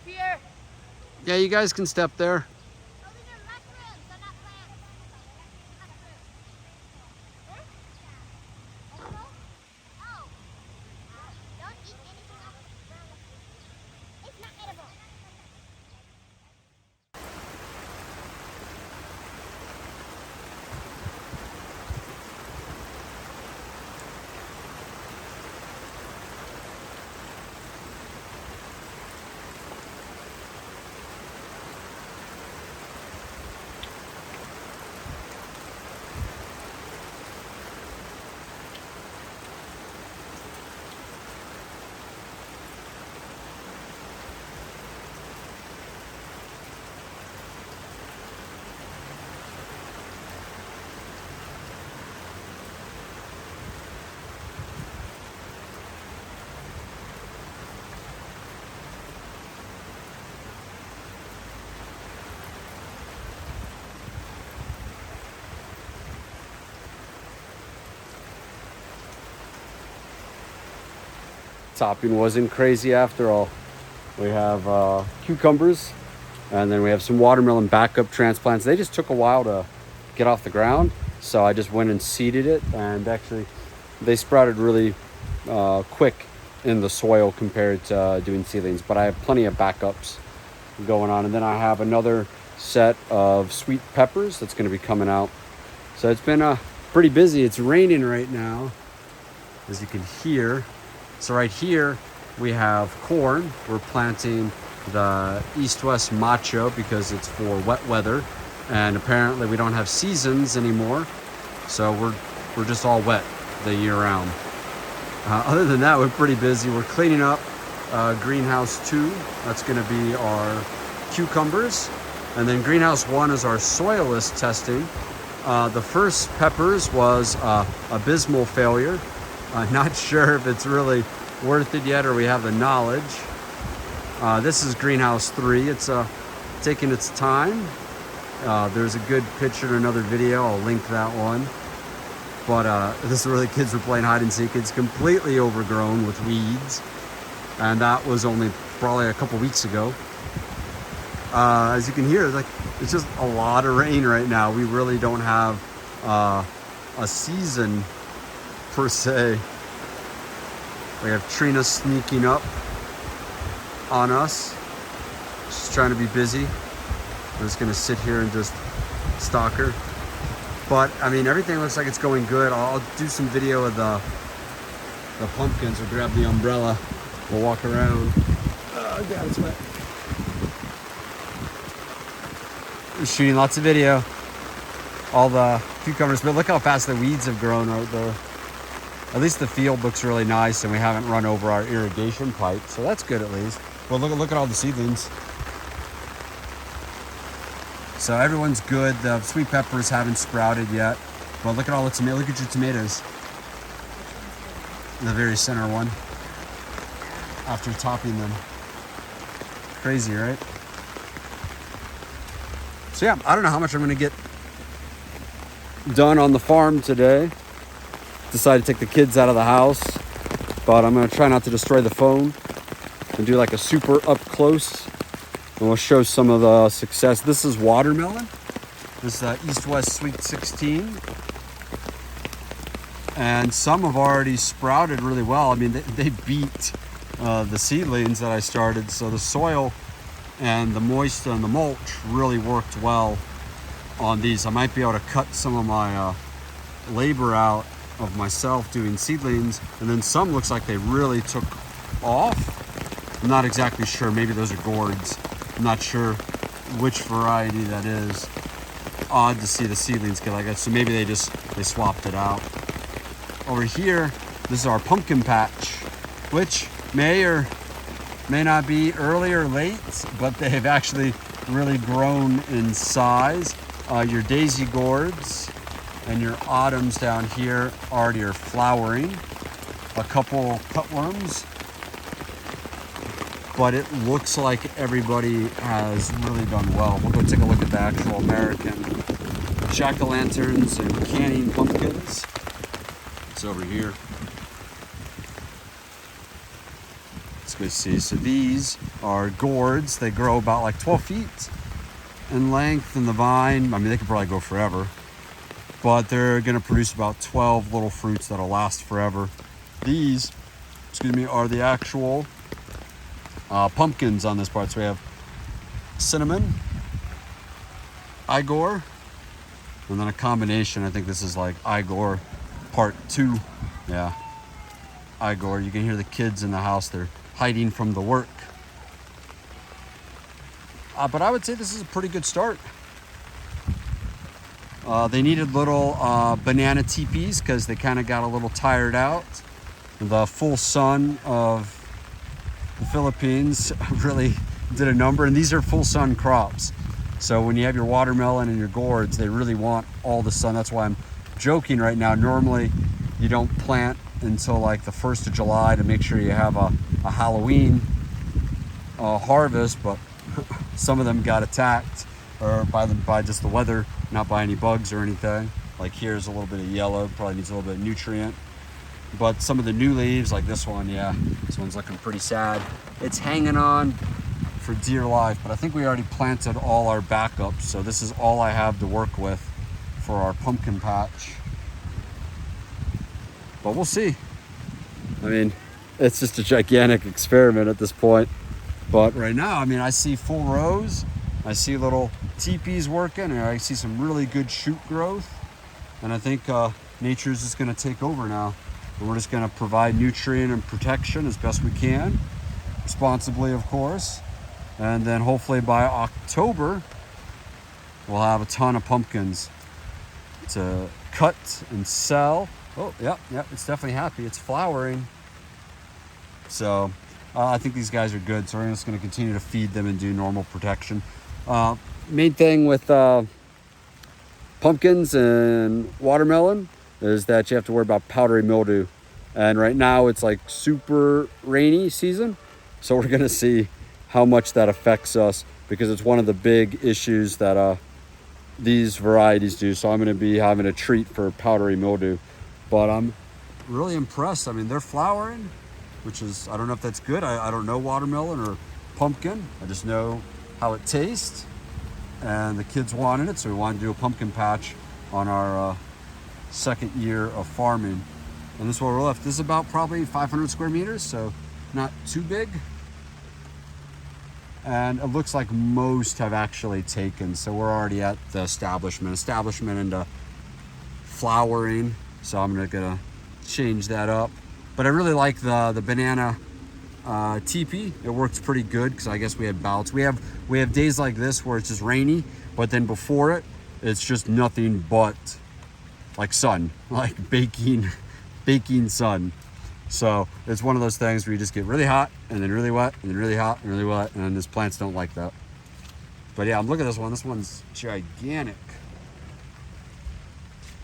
step here? Yeah, you guys can step there. Oh, these are mushrooms. They're not plants. Mushrooms. Huh? Edible? Oh. Don't eat anything off the ground. It's not edible. Topping wasn't crazy after all. We have cucumbers, and then we have some watermelon backup transplants. They just took a while to get off the ground, so I just went and seeded it, and actually they sprouted really quick in the soil compared to doing seedlings. But I have plenty of backups going on, and then I have another set of sweet peppers that's going to be coming out. So it's been pretty busy. It's raining right now, as you can hear. So right here we have corn. We're planting the East-West Macho because it's for wet weather, and apparently we don't have seasons anymore, so we're just all wet the year round. Other than that, we're pretty busy. We're cleaning up greenhouse 2. That's going to be our cucumbers, and then greenhouse 1 is our soilless testing. The first peppers was abysmal failure. I'm not sure if it's really worth it yet, or we have the knowledge. This is greenhouse 3. It's taking its time. There's a good picture in another video. I'll link that one. But this is where the kids were playing hide and seek. It's completely overgrown with weeds, and that was only probably a couple weeks ago. As you can hear, it's just a lot of rain right now. We really don't have a season per se. We have Trina sneaking up on us. She's trying to be busy. I'm just gonna sit here and just stalk her. But I mean, everything looks like it's going good. I'll do some video of the pumpkins. We'll grab the umbrella. We'll walk around. Oh God, it's wet. We're shooting lots of video. All the cucumbers, but look how fast the weeds have grown right there. At least the field looks really nice, and we haven't run over our irrigation pipe, so that's good at least. Well, look at all the seedlings. So everyone's good. The sweet peppers haven't sprouted yet, but look at all the tomatoes. Look at your tomatoes. The very center one. After topping them. Crazy, right? So yeah, I don't know how much I'm gonna get done on the farm today. Decided to take the kids out of the house, but I'm gonna try not to destroy the phone and do like a super up close, and we'll show some of the success. This is watermelon. This is East-West Sweet 16, and some have already sprouted really well. I mean, they beat the seedlings that I started, so the soil and the moisture and the mulch really worked well on these. I might be able to cut some of my labor out of myself doing seedlings, and then some looks like they really took off. I'm not exactly sure. Maybe those are gourds. I'm not sure which variety that is. Odd to see the seedlings get like that, so maybe they swapped it out. Over here, this is our pumpkin patch, which may or may not be early or late, but they've actually really grown in size. Your daisy gourds and your autumns down here already are flowering. A couple cutworms, but it looks like everybody has really done well. We'll go take a look at the actual American jack-o'-lanterns and canning pumpkins. It's over here. Let's go see. So these are gourds. They grow about like 12 feet in length in the vine. I mean, they could probably go forever, but they're going to produce about 12 little fruits that'll last forever. These, excuse me, are the actual pumpkins on this part. So we have cinnamon, Igor, and then a combination. I think this is like Igor part 2. Yeah, Igor. You can hear the kids in the house. They're hiding from the work. But I would say this is a pretty good start. They needed little banana teepees because they kind of got a little tired out. The full sun of the Philippines really did a number, and these are full sun crops. So when you have your watermelon and your gourds, they really want all the sun. That's why I'm joking right now. Normally you don't plant until like the 1st of July to make sure you have a Halloween harvest, but some of them got attacked or by just the weather, not by any bugs or anything. Like here's a little bit of yellow, probably needs a little bit of nutrient. But some of the new leaves, like this one, yeah, this one's looking pretty sad. It's hanging on for dear life, but I think we already planted all our backups, so this is all I have to work with for our pumpkin patch. But we'll see. I mean, it's just a gigantic experiment at this point. But right now, I mean, I see full rows. I see little teepees working, and I see some really good shoot growth. And I think nature's just gonna take over now. And we're just gonna provide nutrient and protection as best we can, responsibly, of course. And then hopefully by October, we'll have a ton of pumpkins to cut and sell. Oh, yeah, it's definitely happy. It's flowering. So I think these guys are good. So we're just going to continue to feed them and do normal protection. Main thing with pumpkins and watermelon is that you have to worry about powdery mildew. And right now it's like super rainy season. So we're going to see how much that affects us, because it's one of the big issues that these varieties do. So I'm going to be having a treat for powdery mildew. But I'm really impressed. I mean, they're flowering, which is, I don't know if that's good. I don't know watermelon or pumpkin. I just know how it tastes. And the kids wanted it, so we wanted to do a pumpkin patch on our second year of farming. And this is where we're left. This is about probably 500 square meters, so not too big. And it looks like most have actually taken. So we're already at the establishment into flowering. So I'm gonna change that up. But I really like the banana teepee. It works pretty good because I guess we had bouts. We have days like this where it's just rainy, but then before it, it's just nothing but like sun, like baking sun. So it's one of those things where you just get really hot and then really wet and then really hot and really wet, and these plants don't like that. But yeah, I'm looking at this one. This one's gigantic.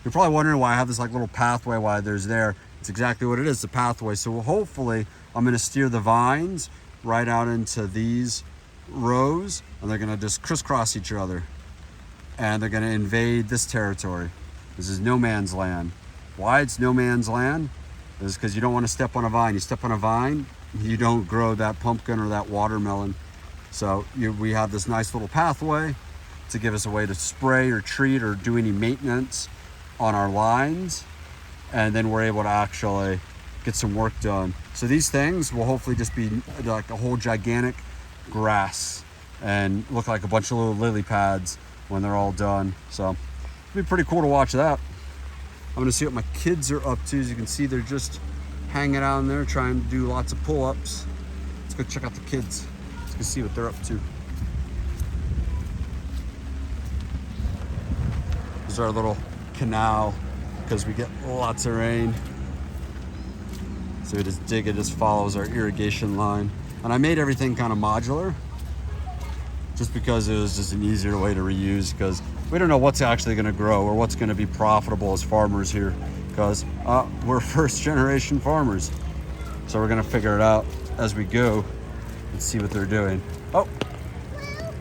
You're probably wondering why I have this like little pathway, why there's there. It's exactly what it is, the pathway. So hopefully I'm gonna steer the vines right out into these rows, and they're gonna just crisscross each other. And they're gonna invade this territory. This is no man's land. Why it's no man's land is because you don't want to step on a vine. You step on a vine, you don't grow that pumpkin or that watermelon. So we have this nice little pathway to give us a way to spray or treat or do any maintenance on our lines. And then we're able to actually get some work done. So these things will hopefully just be like a whole gigantic grass and look like a bunch of little lily pads when they're all done. So it'll be pretty cool to watch that. I'm gonna see what my kids are up to. As you can see, they're just hanging out in there trying to do lots of pull-ups. Let's go check out the kids. Let's go see what they're up to. This is our little canal because we get lots of rain. So we just dig, it just follows our irrigation line. And I made everything kind of modular just because it was just an easier way to reuse, because we don't know what's actually going to grow or what's going to be profitable as farmers here, because we're first generation farmers. So we're going to figure it out as we go and see what they're doing. Oh,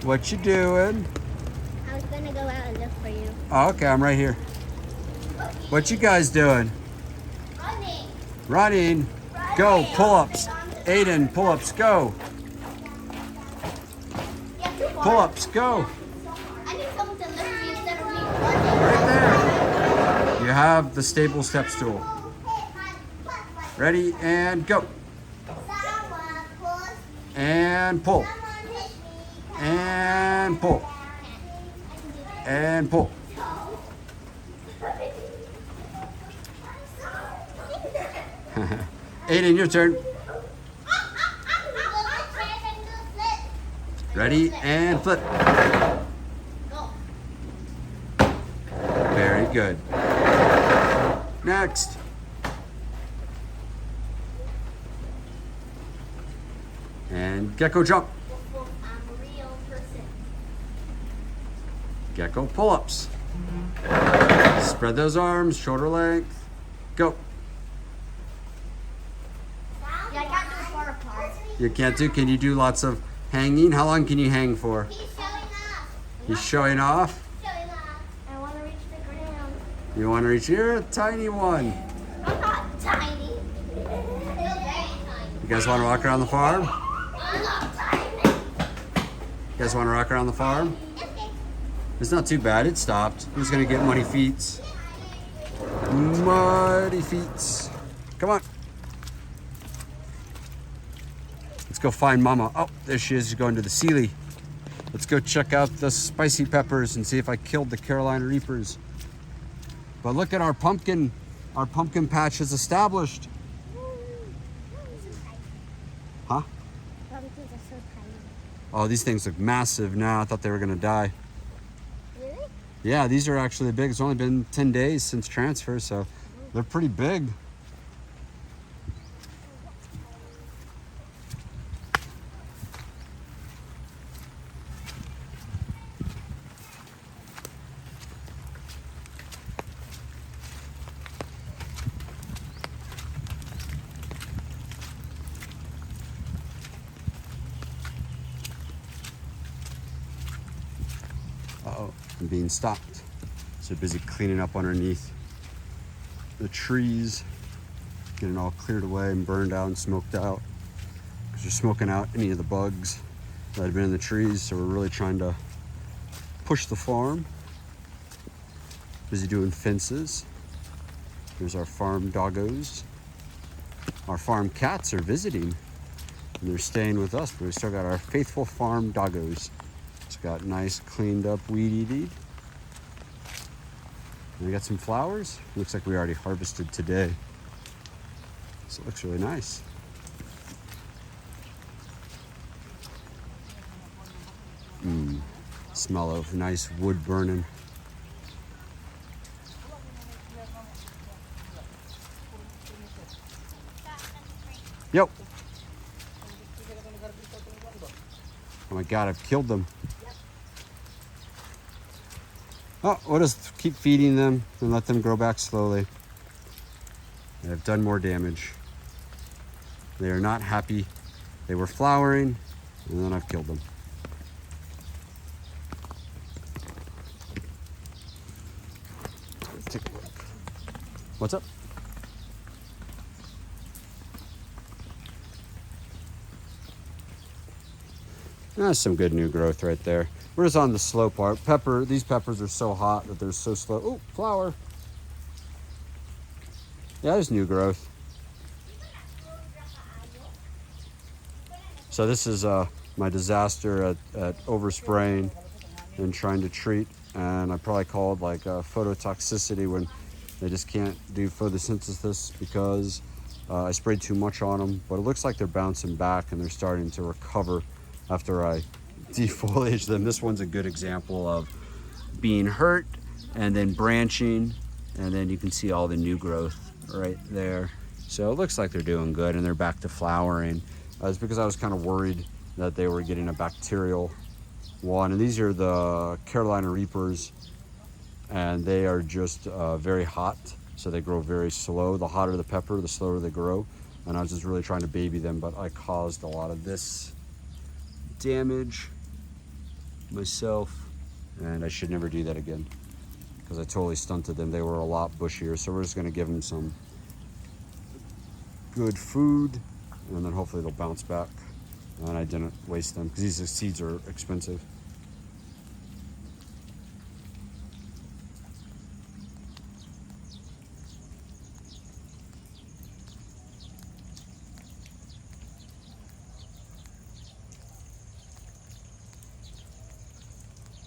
what you doing? I was gonna go out and look for you. Oh, okay, I'm right here. What you guys doing? Running. Running. Go, pull-ups. Aiden, pull-ups, go. Pull-ups, go. I need someone to lift me instead of me. Right there. You have the stable step stool. Ready, and go. And pull. And pull. And pull. Aiden, your turn. Ready, and flip. Very good. Next. And gecko jump. Gecko pull-ups. Spread those arms, shoulder length. Go. Yeah, I can't do it far apart. You can't do, can you do lots of hanging? How long can you hang for? He's showing off. He's showing off. Showing off. I want to reach the ground. You want to reach here? A tiny one. I'm not tiny. You're very tiny. You guys want to walk around the farm? I'm not tiny. You guys want to walk around the farm? Okay. It's not too bad. It stopped. Who's going to get muddy feet? Muddy feet. Come on. Let's go find Mama. Oh, there she is. She's going to the Sealy. Let's go check out the spicy peppers and see if I killed the Carolina Reapers. But look at our pumpkin. Our pumpkin patch is established. Huh? Pumpkins are so tiny. Oh, these things look massive now. I thought they were going to die. Really? Yeah, these are actually big. It's only been 10 days since transfer, so they're pretty big. Uh-oh, I'm being stopped. So busy cleaning up underneath the trees, getting all cleared away and burned out and smoked out. Because they're smoking out any of the bugs that had been in the trees. So we're really trying to push the farm. Busy doing fences. Here's our farm doggos. Our farm cats are visiting and they're staying with us, but we still got our faithful farm doggos. It's got nice cleaned up weed eating. And we got some flowers. Looks like we already harvested today. So it looks really nice. Smell of nice wood burning. Yep. Oh my God, I've killed them. Oh, we'll just keep feeding them and let them grow back slowly. I've done more damage. They are not happy. They were flowering, and then I've killed them. Let's take a look. What's up? That's some good new growth right there. We're just on the slow part. These peppers are so hot that they're so slow. Oh, flower. Yeah, there's new growth. So this is my disaster at overspraying and trying to treat. And I probably called like phototoxicity when they just can't do photosynthesis because I sprayed too much on them. But it looks like they're bouncing back and they're starting to recover after I defoliage them. This one's a good example of being hurt and then branching, and then you can see all the new growth right there. So it looks like they're doing good and they're back to flowering. It's because I was kind of worried that they were getting a bacterial one. And these are the Carolina Reapers, and they are just very hot, so they grow very slow. The hotter the pepper, the slower they grow. And I was just really trying to baby them, but I caused a lot of this damage myself, and I should never do that again because I totally stunted them. They were a lot bushier, so we're just going to give them some good food and then hopefully they'll bounce back. And I didn't waste them because these seeds are expensive.